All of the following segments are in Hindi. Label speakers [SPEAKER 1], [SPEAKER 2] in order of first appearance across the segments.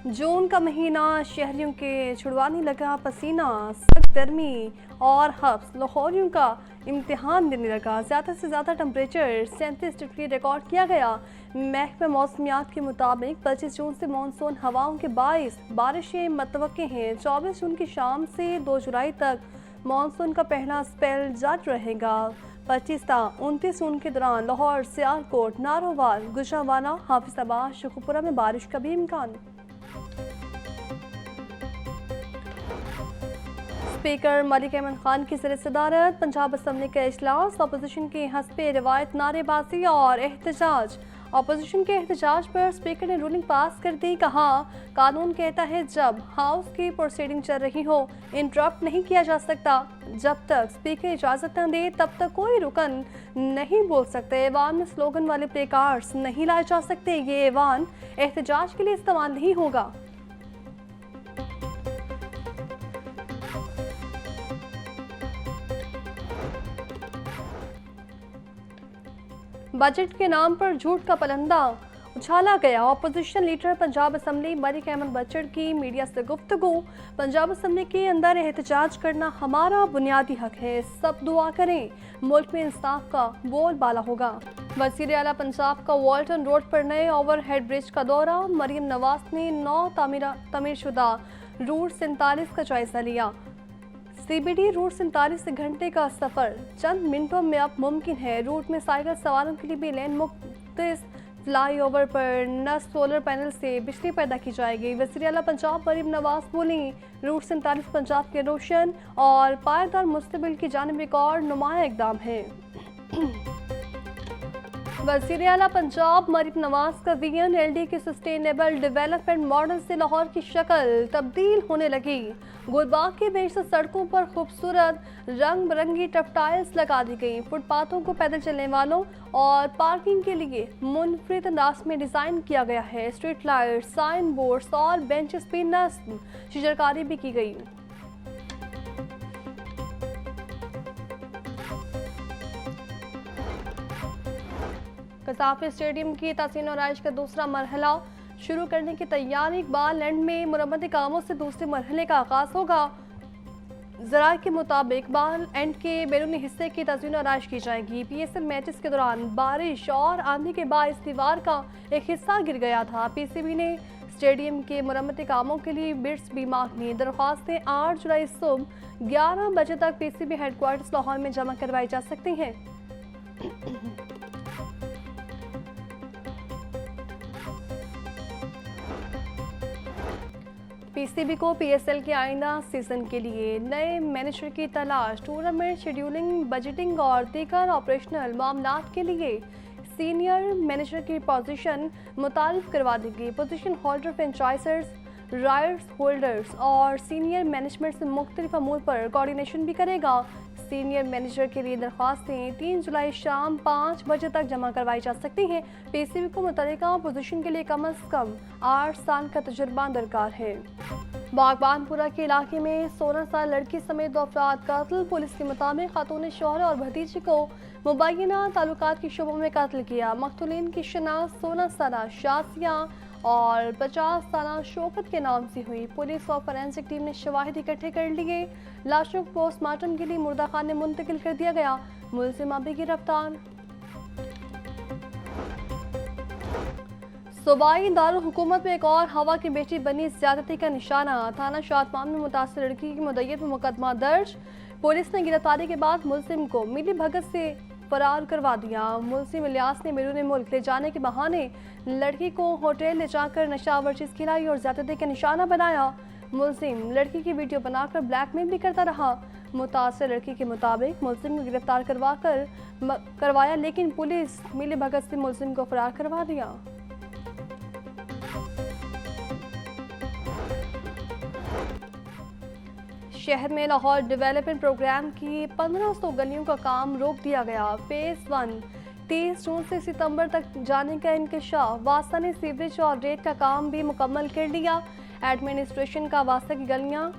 [SPEAKER 1] जून का महीना शहरियों के छुड़वाने लगा पसीना, सख्त गर्मी और हब्स लाहौरियों का इम्तिहान देने लगा। ज़्यादा से ज़्यादा टेम्परेचर 37 डिग्री रिकॉर्ड किया गया। महकमा मौसमियात के मुताबिक 25 जून से मानसून हवाओं के बाइस बारिशें मतवक्के हैं। 24 जून की शाम से 2 जुलाई तक मानसून का पहला स्पेल जारी रहेगा। 25 ता 29 जून के दौरान लाहौर, सियालकोट, नारोवाल, गुजरांवाला, हाफिजाबाद, शेखुपुरा में बारिश का भी इम्कान। स्पीकर मलिक अहमद खान की ज़ेर सदारत पंजाब असम्बली का इजलास। अपोजिशन की हस्बे रिवायत नारेबाजी और एहतजाज। अपोजिशन के एहतजाज पर स्पीकर ने रूलिंग पास कर दी। कहा, कानून कहता है जब हाउस की प्रोसीडिंग चल रही हो इंटरप्ट नहीं किया जा सकता। जब तक स्पीकर इजाज़त न दे तब तक कोई रुकन नहीं बोल सकते। ऐवान में स्लोगन वाले प्ले कार्ड्स नहीं लाए जा सकते। ये ऐवान एहतजाज के लिए इस्तेमाल नहीं होगा। बजट के नाम पर झूठ का पलंदा उछाला गया। Opposition leader Punjab assembly Malik Ahmad Bachar की मीडिया से गुफ्तगू। पंजाब असम्बली के अंदर एहतजाज करना हमारा बुनियादी हक है। सब दुआ करें, मुल्क में इंसाफ का बोलबाला होगा। वज़ीर आला पंजाब का वाल्टन रोड पर नए ओवरहेड ब्रिज का दौरा। मरीम नवाज ने 9 तामीरशुदा रूट 47 का जायजा लिया। CBD रूट 47 घंटे का सफ़र चंद मिनटों में अब मुमकिन है। रूट में साइकिल सवारों के लिए भी लेन मुक्त। फ्लाईओवर पर नस सोलर पैनल से बिजली पैदा की जाएगी। वज़ीर आला पंजाब मरीम नवाज बोली, रूट 47 पंजाब के रोशन और पायदार मुस्तकबिल की जानिब एक और नुमाया इकदाम है। वज़ीर आला पंजाब मरीम नवाज का VNLD के सस्टेनेबल डेवलपमेंट मॉडल से लाहौर की शक्ल तब्दील होने लगी। गुलबाग के बेश सड़कों पर खूबसूरत रंग बिरंगी टफ्टाइल्स लगा दी गई। फुटपाथों को पैदल चलने वालों और पार्किंग के लिए मुनफरिद अंदाज में डिज़ाइन किया गया है। स्ट्रीट लाइट, साइन बोर्ड्स और बेंचेस पे नस्ब शजरकारी भी की गई। कसाफी स्टेडियम की तहसीन और आइश का दूसरा मरहला शुरू करने की तैयारी। इकबाल एंड में मुरम्मती कामों से दूसरे मरहले का आगाज होगा। ज़राए के मुताबिक इकबाल एंड के बैरूनी हिस्से की तहसीन और आइश की जाएगी। PSL मैचेस के दौरान बारिश और आंधी के बायस दीवार का एक हिस्सा गिर गया था। PCB ने स्टेडियम के मुरम्मती कामों के लिए बिड्स भी मांगी। दरख्वास्तें 8 जुलाई सुबह 11 बजे तक PCB हेडक्वार्टर्स लाहौर में जमा करवाई जा सकती हैं। PCB को PSL के आइंदा सीजन के लिए नए मैनेजर की तलाश। टूर्नामेंट शेड्यूलिंग, बजटिंग और दीगर ऑपरेशनल मामलात के लिए सीनियर मैनेजर की पोजीशन मुतारिफ करवा दी गई। Position holder franchisors, rights holders और सीनियर मैनेजमेंट से मुख्तलिफ अमूर पर कोऑर्डिनेशन भी करेगा। सीनियर मैनेजर के लिए दरख्वास्तें 3 जुलाई शाम 5 बजे तक जमा करवाई जा सकती हैं। PCB को मुतल्लिका पोजीशन के लिए कम अज़ कम 8 साल का तजुर्बा दरकार है। बागबानपुरा के इलाके में 16 साल लड़की समेत 2 अफराद कत्ल। पुलिस के मुताबिक खातून शौहर और भतीजी को मुबैना ताल्लुकात के शुबों में कत्ल किया। मकतूलीन की शनाख्त 16 साला शासिया और 50 साला शौकत के नाम से हुई। पुलिस और फोरेंसिक टीम ने शवाहिद इकट्ठे कर लिए। लाशों को पोस्टमार्टम के लिए मुर्दा खाने मुंतकिल कर दिया गया। मुलजिम भी गिरफ्तार। सूबाई दारुल हुकूमत में एक और हवा की बेटी बनी ज्यादती का निशाना। थाना शादमान में मुतासिर लड़की की मुद्दत में मुकदमा दर्ज। पुलिस ने गिरफ्तारी के बाद मुलजिम को मिली भगत से फरार करवा दिया। मुलजिम इलियास ने बैरून मुल्क ले जाने के बहाने लड़की को होटल ले जाकर नशा वर्जिश खिलाई और ज्यादती का निशाना बनाया। मुलजिम लड़की की वीडियो बनाकर ब्लैकमेल भी करता रहा। मुतासिर लड़की के मुताबिक मुलजिम को गिरफ्तार करवाया, लेकिन पुलिस मिली भगत से मुलजिम को फरार करवा दिया। शहर में लाहौर डेवलपमेंट प्रोग्राम की 1500 गलियों का काम रोक दिया गया। फेज 1 30 जून से सितंबर तक जाने का इंकशाफ। वास्ता ने सीवरेज और रेत का काम भी मुकम्मल कर लिया। एडमिनिस्ट्रेशन का वास्ता की गलियां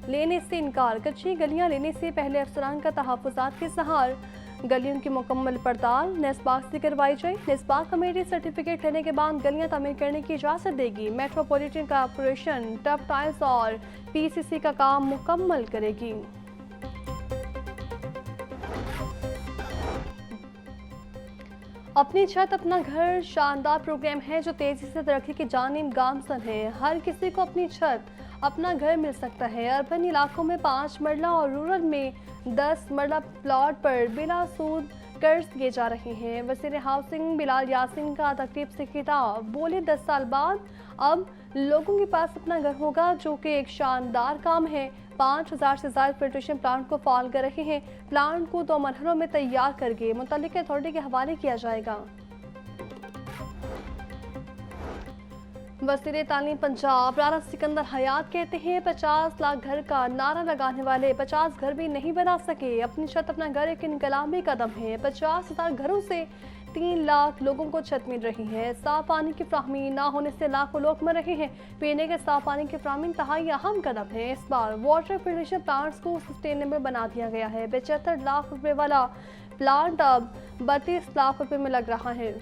[SPEAKER 1] लेने से इनकार। कच्ची गलियां लेने से पहले अफसरान का तहफ़्फ़ुज़ात के सहार। गलियों की मुकम्मल पड़ताल नेस्पाक से करवाई जाए। नेस्पाक कमेटी सर्टिफिकेट लेने के बाद गलियां तामीर करने की इजाज़त देगी। मेट्रोपॉलिटन कॉरपोरेशन टफ टाइल्स और पीसीसी का काम मुकम्मल करेगी। अपनी छत अपना घर शानदार प्रोग्राम है जो तेजी से तरक्की की जानिब गामसन है। हर किसी को अपनी छत अपना घर मिल सकता है। अर्बन इलाकों में 5 मरला और रूरल में 10 मरला प्लॉट पर बिला सूद कर्ज दिए जा रहे हैं। वज़ीर हाउसिंग बिलाल यासीन का तकरीब से खिताब, बोले 10 साल बाद अब लोगों के पास अपना घर होगा, जो कि एक शानदार काम है। 5000 से ज़्यादा फिल्ट्रेशन प्लांट को फाल कर रहे हैं। प्लांट को 2 मरहलों में तैयार करके मुतल्लिक़ अथॉरिटी के हवाले किया जाएगा। वज़ीर तालीम पंजाब राना सिकंदर हयात कहते हैं 50 लाख घर का नारा लगाने वाले 50 घर भी नहीं बना सके। अपनी छत अपना घर एक इनकलाबी कदम है। 50,000 घरों से 3 लाख लोगों को छत मिल रही है। साफ पानी की फ्राहमी ना होने से लाखों लोग मर रहे हैं। पीने के साफ पानी की फ्राहमी इंतहाई अहम कदम है। इस बार वाटर फिल्ट्रेशन प्लांट्स को सस्टेनेबल बना दिया गया है। 75 लाख रुपए वाला प्लांट अब 32 लाख रुपए में लग रहा है।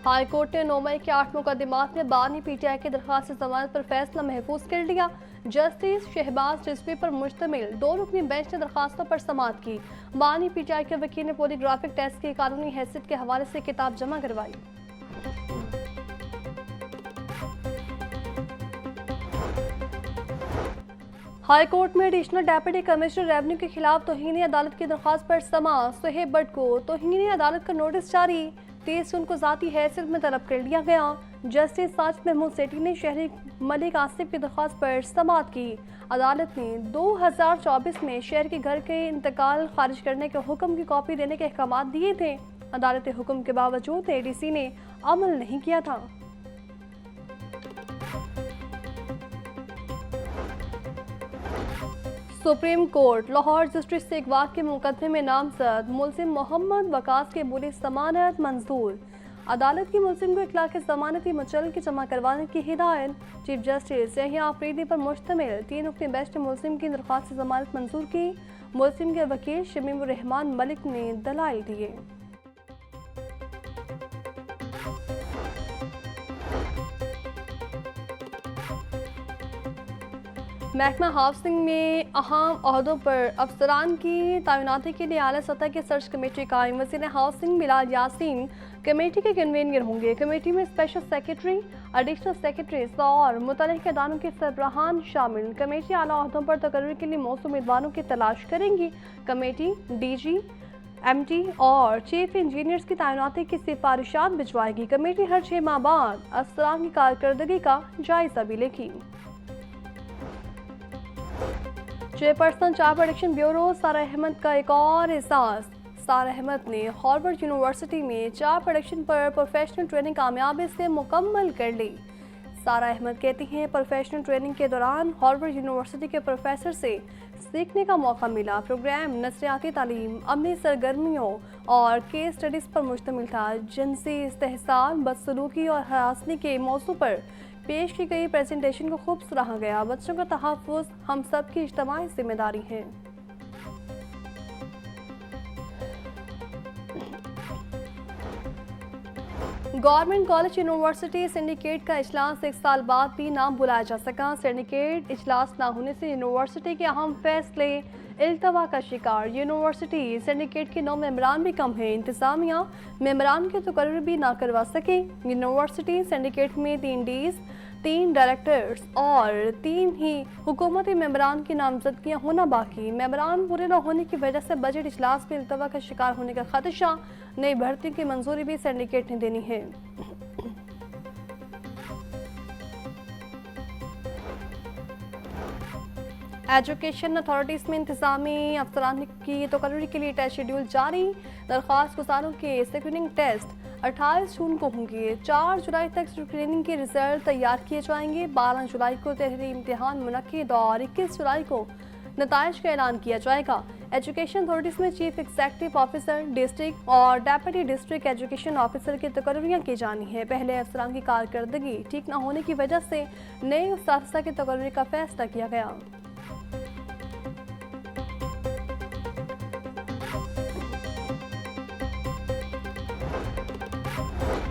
[SPEAKER 1] हाई कोर्ट ने 9 मई के 8 मुकदमात में बानी पीटीआई की दरख्वास्त जमानत पर फैसला महफूज कर लिया। जस्टिस शहबाज रिजवी पर मुश्तमिल 2 रुकनी बेंच ने दरखास्तों पर समाअत की। बानी पीटीआई के वकील ने पॉलीग्राफिक टेस्ट की कानूनी हैसियत के हवाले से किताब जमा करवाई। हाई कोर्ट में एडिशनल डेप्यूटी कमिश्नर रेवेन्यू के खिलाफ तौहीन अदालत की दरख्वास्त पर समाअत। सुहेब भट्ट को तौहीन अदालत का नोटिस जारी। 30 जून को ज़ाती हैसियत में तलब कर लिया गया। जस्टिस साजिद महमूद सेठी ने शहरी मलिक आसिफ की दरख्वास्त पर समाअत की। अदालत ने 2024 में शहर के घर के इंतकाल खारिज करने के हुक्म की कॉपी देने के अहकाम दिए थे। अदालत के हुक्म के बावजूद एडीसी ने अमल नहीं किया था। सुप्रीम कोर्ट लाहौर डिस्ट्रिक्ट से अगवा के मुकदमे में नामजद मुलजिम मोहम्मद वकास के बुरी जमानत मंजूर। अदालत की मुलजिम को इखलाक जमानती मुचल्लकी जमा करवाने की हिदायत। चीफ जस्टिस यहिया आफरीदी पर मुश्तमिल 3 रुकनी बेंच ने मुलजिम की दरख्वास्त जमानत मंजूर की। मुलजिम के वकील शमीमुर रहमान मलिक ने दलाइल दिए। महकमा हाउसिंग में अहम ओहदों पर अफसरान की तैनाती के लिए आला सतह की सर्च कमेटी कायम। वज़ीर हाउसिंग बिलाल यासीन कमेटी के कन्वीनर होंगे। कमेटी में स्पेशल सेक्रेटरी, एडिशनल सेक्रेटरीज और मुतल्लिक़ इदारों के सरबराहान शामिल। कमेटी आला ओहदों पर तकर्रुर के लिए मौसूम उम्मीदवारों की तलाश करेंगी। कमेटी डीजी, एमटी और चीफ इंजीनियर्स की तैनाती की सिफारिशात भिजवाएगी। कमेटी हर 6 माह बाद अफसरान की कारकर्दगी का जायजा भी लेगी। चेयरपर्सन चार्ट प्रोडक्शन ब्यूरो सारा अहमद का एक और एहसास। सारा अहमद ने हार्वर्ड यूनिवर्सिटी में चार्ट प्रोडक्शन पर प्रोफेशनल ट्रेनिंग कामयाबी से मुकम्मल कर ली। सारा अहमद कहती हैं प्रोफेशनल ट्रेनिंग के दौरान हार्वर्ड यूनिवर्सिटी के प्रोफेसर से सीखने का मौका मिला। प्रोग्राम नज़रियाती तालीम, अमली सरगर्मियों और केस स्टडीज़ पर मुश्तमिल था। जिनसी इस्तेहसाल, बदसलूकी और हरासनी के मौजू पर पेश की गई प्रेजेंटेशन को खूब सराहा गया। बच्चों का तहफ़्फ़ुज़ हम सब की इज्तिमाई जिम्मेदारी है। गवर्नमेंट कॉलेज यूनिवर्सिटी सिंडिकेट का इजलास 1 साल बाद भी ना बुलाया जा सका। सिंडिकेट इजलास ना होने से यूनिवर्सिटी के अहम फैसले इल्तवा का शिकार। यूनिवर्सिटी सिंडिकेट के 9 मेंबरान भी कम हैं। इंतजामिया मेंबरान के तकर्रुर भी ना करवा सके। यूनिवर्सिटी सिंडिकेट में 3 डीज, 3 डायरेक्टर्स और 3 ही हुकूमती मेंबरान की नामजदगियाँ होना बाकी। मेंबरान पूरे न होने की वजह से बजट इजलास में इल्तवा का शिकार होने का खदशा। नई भर्ती की मंजूरी भी सिंडिकेट ने देनी है। एजुकेशन अथॉरिटीज़ में इंतजामी अफसरान की तकर्रुरी के लिए टेस्ट शेड्यूल जारी। दरख्वास्त गुजारों के स्क्रीनिंग टेस्ट 28 जून को होंगे। 4 जुलाई तक स्क्रीनिंग के रिजल्ट तैयार किए जाएंगे। 12 जुलाई को तहरीरी इम्तिहान मुनक्किद और 21 जुलाई को नताइज का ऐलान किया जाएगा। एजुकेशन अथॉरिटीज में चीफ एग्जीक्यूटिव ऑफिसर, डिस्ट्रिक्ट और डेप्यूटी डिस्ट्रिक्ट एजुकेशन ऑफिसर की तकर्रियाँ की जानी है। पहले अफसरान की कारकर्दगी ठीक न होने की वजह से नए उस्ताद की तकर्री का फैसला किया गया।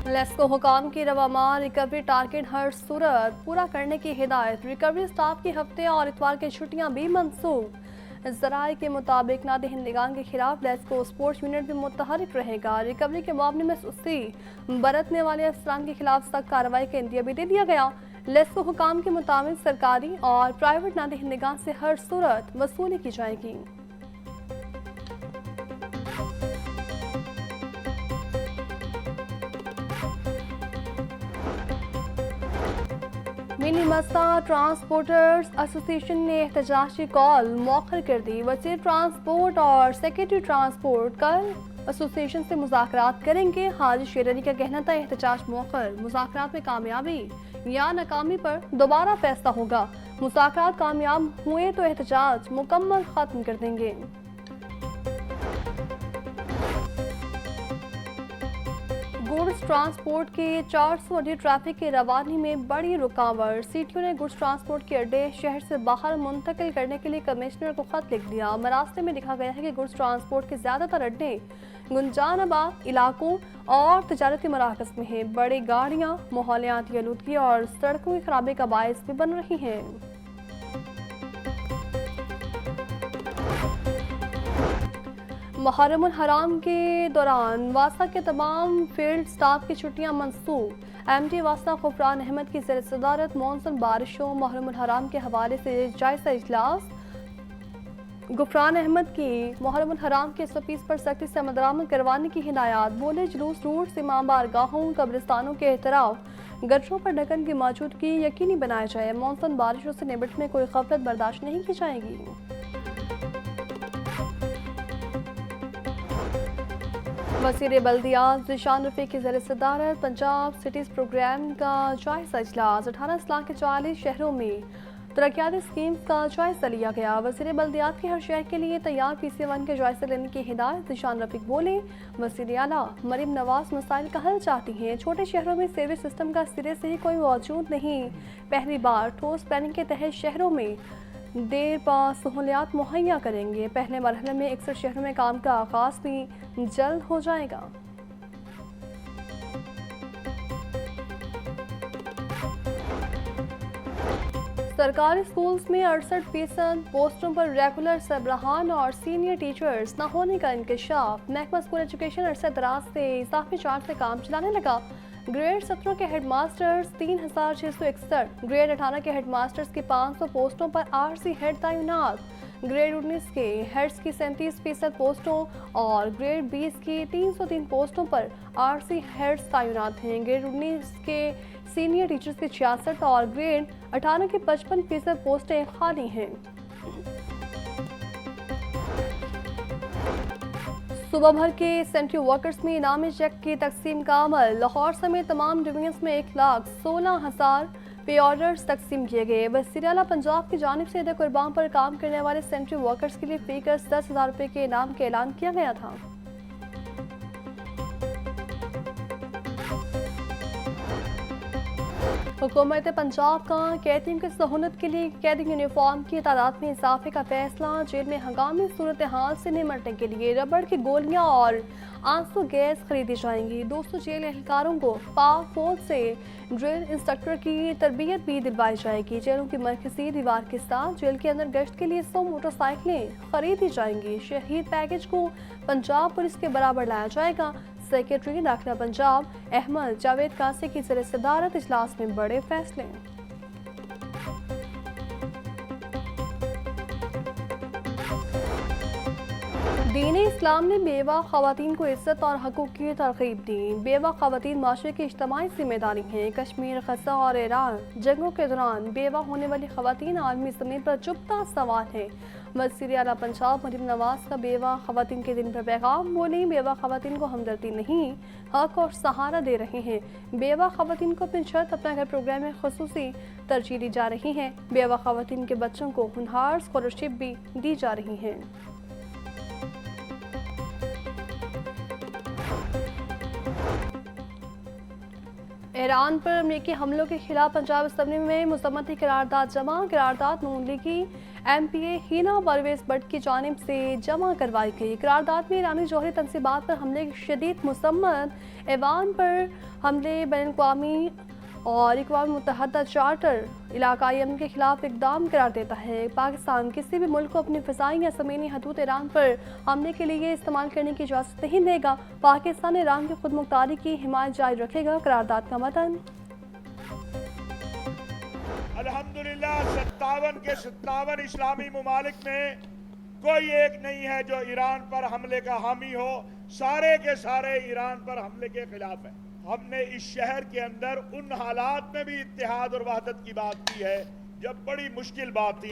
[SPEAKER 1] लेस्को हुकाम की रवामार रिकवरी टारगेट हर सूरत पूरा करने की हिदायत। रिकवरी स्टाफ के हफ्ते और इतवार की छुट्टियां भी मनसूख। जराये के मुताबिक नादहिंदगान के खिलाफ लेस्को स्पोर्ट्स यूनिट भी मुतहरिक रहेगा। रिकवरी के मामले में सुस्ती बरतने वाले अफसरान के खिलाफ सख्त कार्रवाई का इंदिया भी दे दिया गया। लेस्को हुकाम के मुताबिक सरकारी और प्राइवेट नादहिंदगान से हर सूरत वसूली की जाएगी। मिनी मस्ता ट्रांसपोर्टर्स एसोसिएशन ने एहतजाज की कॉल मौखर कर दी। वज़ीर ट्रांसपोर्ट और सेक्रेटरी ट्रांसपोर्ट कल एसोसिएशन से मुज़ाकरात करेंगे। हाजी शेर अली का कहना था एहतजाज मौखर, मुज़ाकरात में कामयाबी या नाकामी पर दोबारा फैसला होगा। मुज़ाकरात कामयाब हुए तो एहतजाज मुकम्मल ख़त्म कर देंगे। गुड्स ट्रांसपोर्ट के 400 अड्डे ट्रैफिक की रवानी में बड़ी रुकावट। सीटीओ ने गुड्स ट्रांसपोर्ट के अड्डे शहर से बाहर मुंतकिल करने के लिए कमिश्नर को खत लिख दिया। मरास्ते में लिखा गया है कि गुड्स ट्रांसपोर्ट के ज़्यादातर अड्डे गुंजानाबाद इलाकों और तजारती मराकज़ में हैं। बड़ी गाड़ियाँ माहौलियाती आलूदगी और सड़कों की खराबी का बायस भी बन रही हैं। मुहर्रमुल हराम के दौरान वासा के तमाम फील्ड स्टाफ की छुट्टियां मनसूख। एमडी वासा गुफरान अहमद की ज़ेर सदारत मॉनसून बारिशों मुहर्रमुल हराम के हवाले से जायजा इजलास। गुफरान अहमद की मुहर्रमुल हराम के 120 पर सख्ती से अमल करवाने की हिदायत। बोले जुलूस रूट इमाम बारगाहों कब्रिस्तानों के एहतराम गटरों पर ढक्कन की मौजूदगी यकीनी बनाया जाए। मॉनसून बारिशों से निपटने में कोई गफलत बर्दाश्त नहीं की जाएगी। वज़ीर बल्दियात ज़ीशान रफ़ीक की ज़ेर सदारत पंजाब सिटीज़ प्रोग्राम का जायज़ा इजलास। 18 अजला के 40 शहरों में तरक्याती स्कीम्स का जायज़ा लिया गया। वज़ीर बल्दियात के हर शहर के लिए तैयार PC1 के जायज़ा लेने की हिदायत। ज़ीशान रफ़ीक बोले वज़ीर आला मरीम नवाज मसाइल का हल चाहती हैं। छोटे शहरों में सीवेज सिस्टम का सिरे से ही कोई मौजूद नहीं। पहली बार ठोस प्लानिंग के तहत शहरों में देर पा सहूलियात मुहैया करेंगे। पहले मरहले में 61 शहरों में काम का आगाज़ भी जल्द हो जाएगा। सरकारी स्कूल्स में 68% पोस्टों पर रेगुलर सरबराहान और सीनियर टीचर्स न होने का इंकशाफ। महकमा स्कूल एजुकेशन अरसे दराज से इजाफी चार्ज से काम चलाने लगा। ग्रेड 17 के हेड मास्टर्स 3661, ग्रेड 18 के हेड मास्टर्स की 500 पोस्टों पर RC हेड तैनात। ग्रेड 19 के हेड्स की 37% पोस्टों और ग्रेड 20 की 303 पोस्टों पर RC हेड्स तैनात हैं। ग्रेड 19 के सीनियर टीचर्स की 66 और ग्रेड 18 की 55% पोस्टें खाली हैं। सुबह भर के सेंट्री वर्कर्स में इनामी चेक की तकसीम का अमल। लाहौर समेत तमाम डिवीजन्स में 1,16,000 पे ऑर्डर्स तकसीम किए गए। वज़ीर आला पंजाब की जानिब से ईद कुर्बान पर काम करने वाले सेंट्री वर्कर्स के लिए फीकस 10,000 रुपये के इनाम का ऐलान किया गया था। हुकूमत पंजाब का कैदियों की सहूलत के लिए कैदी यूनिफॉर्म की तादाद में इजाफे का फैसला। जेल में हंगामी सूरत हाल से निपटने के लिए रबड़ की गोलियां और आंसू गैस खरीदी जाएंगी। 200 जेल एहलकारों को पाक फौज से ड्रिल इंस्ट्रक्टर की तरबियत भी दिलवाई जाएगी। जेलों की मरकजी दीवार के साथ जेल के अंदर गश्त के लिए 100 मोटरसाइकिलें खरीदी जाएंगी। शहीद पैकेज को पंजाब पुलिस के बराबर लाया जाएगा। सेक्रेटरी दाखिला पंजाब अहमद जावेद कासी की ज़ेर सदारत इजलास में बड़े फैसले। दीन इस्लाम ने बेवा ख़वातीन को इज्जत और हकूक़ की तरग़ीब दी। बेवा ख़वातीन माशरे की इज्तिमाई जिम्मेदारी है। कश्मीर, ग़ज़ा और ईरान जंगों के दौरान बेवा होने वाली ख़वातीन आलमी ज़मीन पर चुभता सवाल है। वज़ीर आला पंजाब मरीम नवाज का बेवा ख़वातीन के दिन पर पैगाम। बोली बेवा ख़वातीन को हमदर्दी नहीं, हक और सहारा दे रहे हैं। बेवा ख़वातीन को अपनी छत अपना घर प्रोग्राम में ख़ुसूसी तरजीह दी जा रही है। बेवा ख़वातीन के बच्चों को होनहार स्कॉलरशिप भी दी जा रही है। ईरान पर अमेरिकी हमलों के खिलाफ पंजाब असम्बली में मुसम्मती करारदाद जमा। करारदाद नून लीग की MPA हिना परवेज भट्ट की जानिब से जमा करवाई गई। करारदाद में ईरानी जौहरी तनसीबात पर हमले की शदीद मुसम्मत, ईरान पर हमले बैनुल-अक़वामी और अक़वाम मुत्तहदा चार्टर इलाकाई अमन के खिलाफ इक़दाम करार देता है। पाकिस्तान किसी भी मुल्क को अपनी फ़िज़ाई या ज़मीनी हदूद ईरान पर हमले के लिए इस्तेमाल करने की इजाज़त नहीं देगा। पाकिस्तान ईरान की खुद मुख्तारी की हिमायत जारी रखेगा। करारदाद का मतन
[SPEAKER 2] अल्हम्दुलिल्लाह 57 के 57 इस्लामी मुमालिक में कोई एक नहीं है जो ईरान पर हमले का हामी हो। सारे के सारे ईरान पर हमले के खिलाफ है। हमने इस शहर के अंदर उन हालात में भी इत्तेहाद और वहदत की बात की है जब बड़ी मुश्किल बात थी।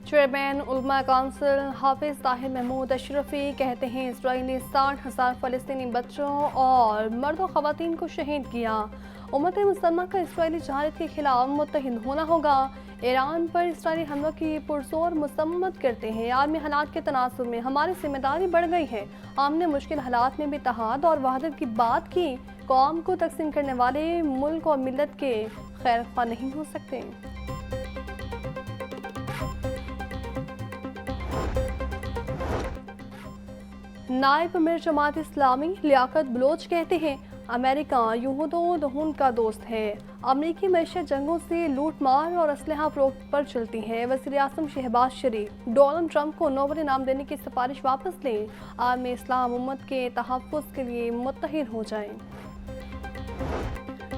[SPEAKER 1] चेयरमैन उलमा काउंसिल हाफिज ताहिर महमूद अशरफी कहते हैं इसराइली 60,000 फ़लस्तीनी बच्चों और मर्द और ख़वातीन को शहीद किया। उम्मत मुसलमा का इसराइली जहारत के खिलाफ मुत्तहिद होना होगा। ईरान पर इसराइली हमलों की पुरजोर मुसम्मत करते हैं। आलमी हालात के तनासुर में हमारी जिम्मेदारी बढ़ गई है। हमने मुश्किल हालात में भी इत्तेहाद और वहदत की बात की। कौम को तकसीम करने वाले मुल्क और मिल्लत के खैरख्वाह नहीं हो सकते। नायब अमीर जमात इस्लामी लियाकत बलोच कहते हैं अमेरिका यूहूद का दोस्त है। अमेरिकी मैशत जंगों से लूट मार और असलहा फरोख्त पर चलती है। वज़ीर आज़म शहबाज शरीफ डोनाल्ड ट्रंप को नोबेल इनाम देने की सिफारिश वापस लें। आलमी इस्लाम उम्मत के तहफ़्फ़ुज़ के लिए मुत्तहिद हो जाएं।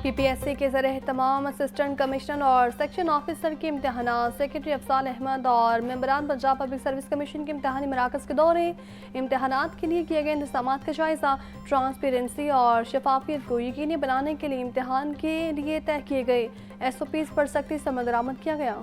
[SPEAKER 1] PPSC के ज़रिए तमाम असिस्टेंट कमिश्नर और सेक्शन ऑफिसर के इम्तहानात, सेक्रेटरी अफजाल अहमद और मेंबरान पंजाब पब्लिक सर्विस कमीशन के इम्तहानी मराकज़ के दौरे, इम्तहानात के लिए किए गए इंतज़ाम का जायज़ा, ट्रांसपेरेंसी और शफाफियत को यकीनी बनाने के लिए इम्तहान के लिए तय किए गए SOPs पर सख्ती से अमल दरामद किया गया।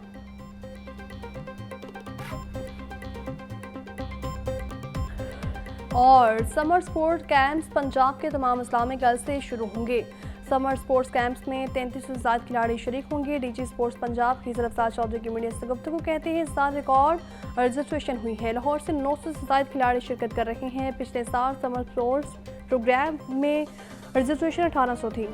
[SPEAKER 1] और समर स्पोर्ट कैंप्स पंजाब के तमाम इस्लामिक गर्ल्स से शुरू होंगे। समर स्पोर्ट्स कैंप्स में 33 से ज़्यादा खिलाड़ी शरीक होंगे। DG स्पोर्ट्स पंजाब की अफसार चौधरी की मीडिया से गुफ्तगू कहते हैं इस साल रिकॉर्ड रजिस्ट्रेशन हुई है। लाहौर से 900 से ज़्यादा खिलाड़ी शिरकत कर रहे हैं। पिछले साल समर स्पोर्ट्स प्रोग्राम में रजिस्ट्रेशन 1800 थी।